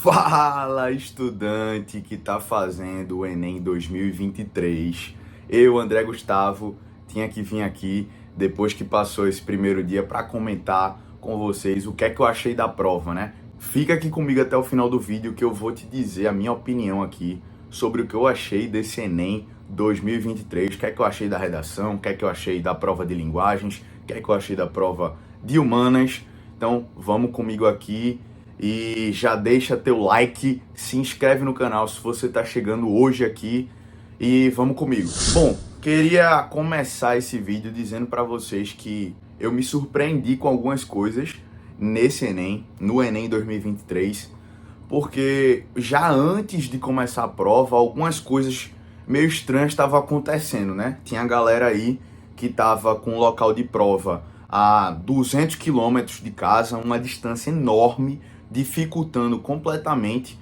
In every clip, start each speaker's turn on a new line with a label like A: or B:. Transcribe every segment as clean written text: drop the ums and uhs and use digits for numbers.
A: Fala, estudante que está fazendo o Enem 2023. Eu, André Gustavo, tinha que vir aqui depois que passou esse primeiro dia para comentar com vocês o que é que eu achei da prova, né? Fica aqui comigo até o final do vídeo que eu vou te dizer a minha opinião aqui sobre o que eu achei desse Enem 2023, o que é que eu achei da redação, o que é que eu achei da prova de linguagens, o que é que eu achei da prova de humanas. Então, vamos comigo aqui. E já deixa teu like, se inscreve no canal se você está chegando hoje aqui e vamos comigo. Bom, queria começar esse vídeo dizendo para vocês que eu me surpreendi com algumas coisas nesse Enem, no Enem 2023, porque já antes de começar a prova, algumas coisas meio estranhas estavam acontecendo, né? Tinha galera aí que estava com o local de prova a 200 quilômetros de casa, uma distância enorme, dificultando completamente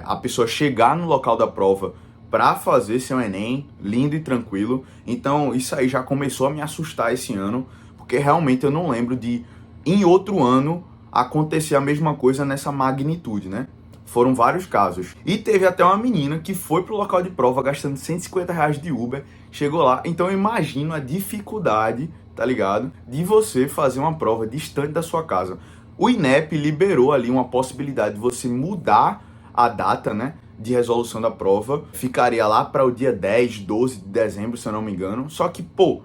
A: a pessoa chegar no local da prova para fazer seu Enem lindo e tranquilo. Então isso aí já começou a me assustar esse ano, porque realmente eu não lembro de em outro ano acontecer a mesma coisa nessa magnitude, né? Foram vários casos. E teve até uma menina que foi pro local de prova gastando R$ 150 de Uber, chegou lá. Então eu imagino a dificuldade, tá ligado? De você fazer uma prova distante da sua casa. O INEP liberou ali uma possibilidade de você mudar a data, né, de resolução da prova. Ficaria lá para o dia 10, 12 de dezembro, se eu não me engano. Só que, pô,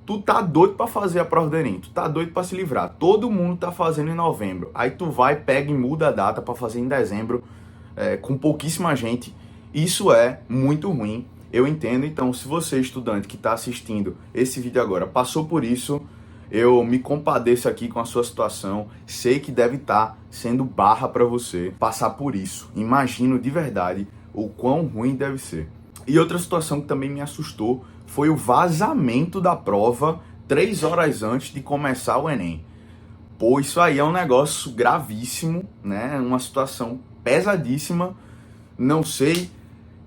A: tu tá doido para fazer a prova do Enem, tu tá doido para se livrar. Todo mundo tá fazendo em novembro. Aí tu vai, pega e muda a data para fazer em dezembro, com pouquíssima gente. Isso é muito ruim, eu entendo. Então, se você, estudante que tá assistindo esse vídeo agora, passou por isso, eu me compadeço aqui com a sua situação. Sei que deve estar sendo barra para você passar por isso. Imagino de verdade o quão ruim deve ser. E outra situação que também me assustou foi o vazamento da prova 3 horas antes de começar o Enem. Pô, isso aí é um negócio gravíssimo, né? Uma situação pesadíssima. Não sei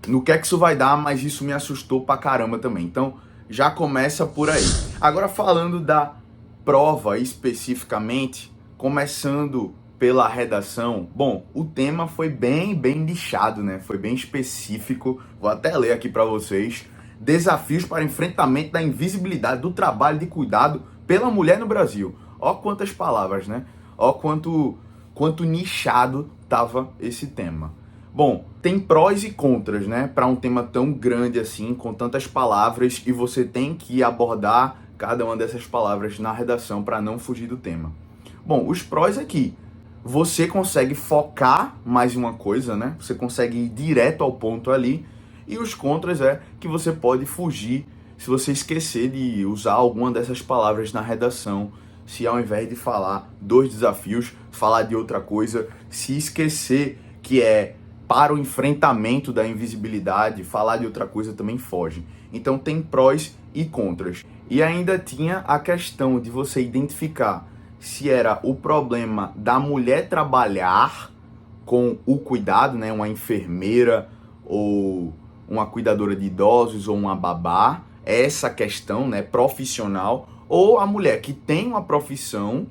A: no que é que isso vai dar, mas isso me assustou pra caramba também. Então, já começa por aí. Agora, falando da prova especificamente, começando pela redação. Bom, o tema foi bem lixado, né? Foi bem específico. Vou até ler aqui para vocês. Desafios para enfrentamento da invisibilidade do trabalho de cuidado pela mulher no Brasil. Ó quantas palavras, né? Ó quanto nichado tava esse tema. Bom, tem prós e contras, né? Para um tema tão grande assim, com tantas palavras, e você tem que abordar cada uma dessas palavras na redação para não fugir do tema. Bom, os prós é que você consegue focar mais em uma coisa, né? Você consegue ir direto ao ponto ali. E os contras é que você pode fugir se você esquecer de usar alguma dessas palavras na redação. Se ao invés de falar dos desafios, falar de outra coisa, se esquecer que é para o enfrentamento da invisibilidade, falar de outra coisa também foge. Então tem prós e contras. E ainda tinha a questão de você identificar se era o problema da mulher trabalhar com o cuidado, né, uma enfermeira ou uma cuidadora de idosos ou uma babá, essa questão, né, profissional, ou a mulher que tem uma profissão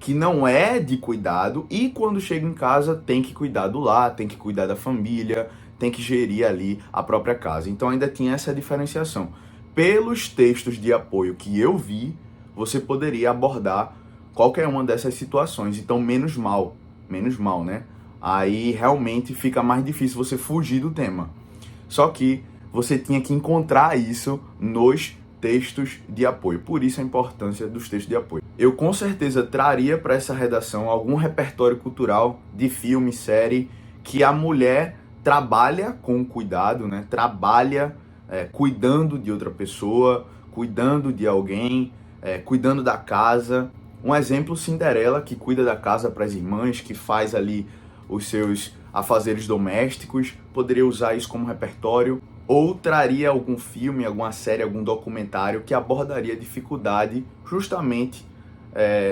A: que não é de cuidado e quando chega em casa tem que cuidar do lar, tem que cuidar da família, tem que gerir ali a própria casa. Então ainda tinha essa diferenciação. Pelos textos de apoio que eu vi, você poderia abordar qualquer uma dessas situações. Então menos mal, né? Aí realmente fica mais difícil você fugir do tema. Só que você tinha que encontrar isso nos textos de apoio. Por isso a importância dos textos de apoio. Eu com certeza traria para essa redação algum repertório cultural de filme, série, que a mulher trabalha com cuidado, né? Trabalha cuidando de outra pessoa, cuidando de alguém, cuidando da casa. Um exemplo, Cinderela, que cuida da casa para as irmãs, que faz ali os seus afazeres domésticos, poderia usar isso como repertório. Ou traria algum filme, alguma série, algum documentário que abordaria a dificuldade justamente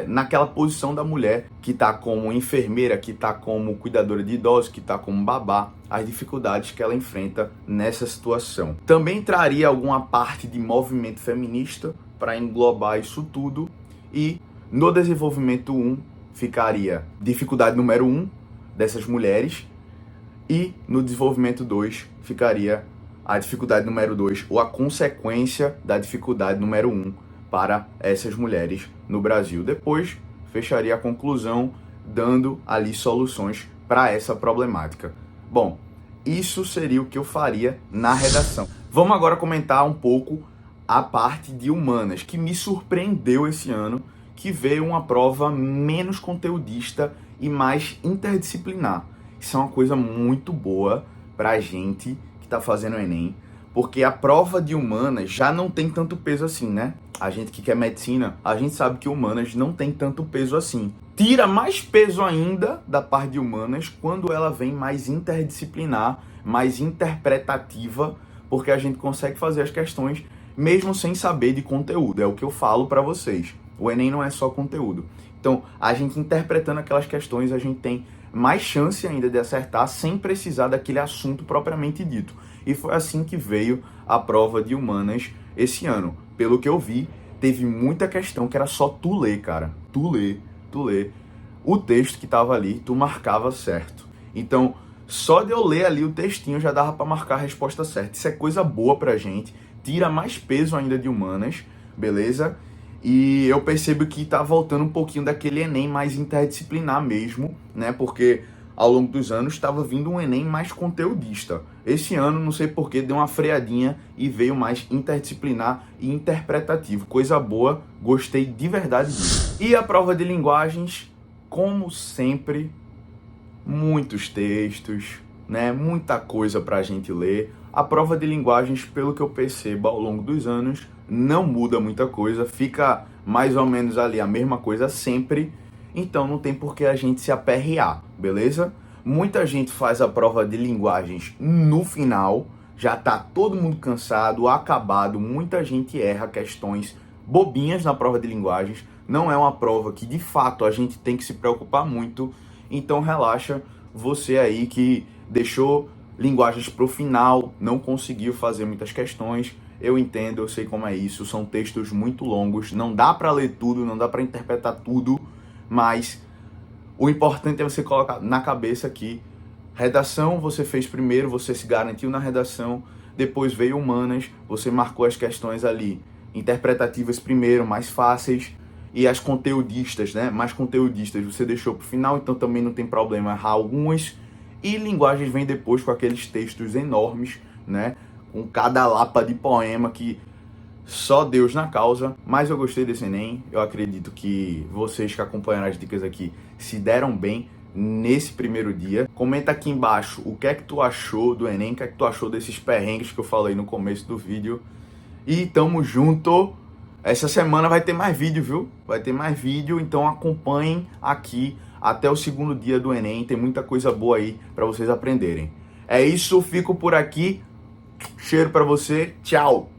A: naquela posição da mulher que está como enfermeira, que está como cuidadora de idosos, que está como babá, as dificuldades que ela enfrenta nessa situação. Também traria alguma parte de movimento feminista para englobar isso tudo. E no desenvolvimento 1 ficaria dificuldade número 1 dessas mulheres, E no desenvolvimento 2 ficaria a dificuldade número 2, ou a consequência da dificuldade número 1 para essas mulheres no Brasil. Depois fecharia a conclusão dando ali soluções para essa problemática. Bom, isso seria o que eu faria na redação. Vamos agora comentar um pouco a parte de humanas, que me surpreendeu esse ano, que veio uma prova menos conteudista e mais interdisciplinar. Isso é uma coisa muito boa pra gente que está fazendo o Enem, porque a prova de humanas já não tem tanto peso assim, né? A gente que quer medicina, a gente sabe que humanas não tem tanto peso assim. Tira mais peso ainda da parte de humanas quando ela vem mais interdisciplinar, mais interpretativa, porque a gente consegue fazer as questões mesmo sem saber de conteúdo. É o que eu falo para vocês. O Enem não é só conteúdo. Então, a gente interpretando aquelas questões, a gente tem mais chance ainda de acertar sem precisar daquele assunto propriamente dito. E foi assim que veio a prova de humanas esse ano. Pelo que eu vi, teve muita questão que era só tu ler, cara. Tu ler. O texto que tava ali, tu marcava certo. Então, só de eu ler ali o textinho já dava para marcar a resposta certa. Isso é coisa boa pra gente. Tira mais peso ainda de humanas, beleza? E eu percebo que tá voltando um pouquinho daquele Enem mais interdisciplinar mesmo, né? Porque ao longo dos anos estava vindo um Enem mais conteudista. Esse ano, não sei porquê, deu uma freadinha e veio mais interdisciplinar e interpretativo. Coisa boa, gostei de verdade disso. E a prova de linguagens, como sempre, muitos textos, né? Muita coisa pra gente ler. A prova de linguagens, pelo que eu percebo ao longo dos anos, não muda muita coisa, fica mais ou menos ali a mesma coisa sempre, então não tem por que a gente se aperrear, beleza? Muita gente faz a prova de linguagens no final, já tá todo mundo cansado, acabado, muita gente erra questões bobinhas na prova de linguagens, não é uma prova que de fato a gente tem que se preocupar muito, então relaxa, você aí que deixou linguagens para o final, não conseguiu fazer muitas questões. Eu entendo, eu sei como é isso, são textos muito longos, não dá para ler tudo, não dá para interpretar tudo, mas o importante é você colocar na cabeça que redação você fez primeiro, você se garantiu na redação, depois veio humanas, você marcou as questões ali interpretativas primeiro, mais fáceis, e as conteudistas, né, mais conteudistas você deixou para o final, então também não tem problema errar algumas. E linguagens vem depois com aqueles textos enormes, né? Com cada lapa de poema que só Deus na causa. Mas eu gostei desse Enem. Eu acredito que vocês que acompanharam as dicas aqui se deram bem nesse primeiro dia. Comenta aqui embaixo o que é que tu achou do Enem, o que é que tu achou desses perrengues que eu falei no começo do vídeo. E tamo junto. Essa semana vai ter mais vídeo, viu? Vai ter mais vídeo, então acompanhem aqui até o segundo dia do Enem. Tem muita coisa boa aí para vocês aprenderem. É isso, fico por aqui. Cheiro para você. Tchau!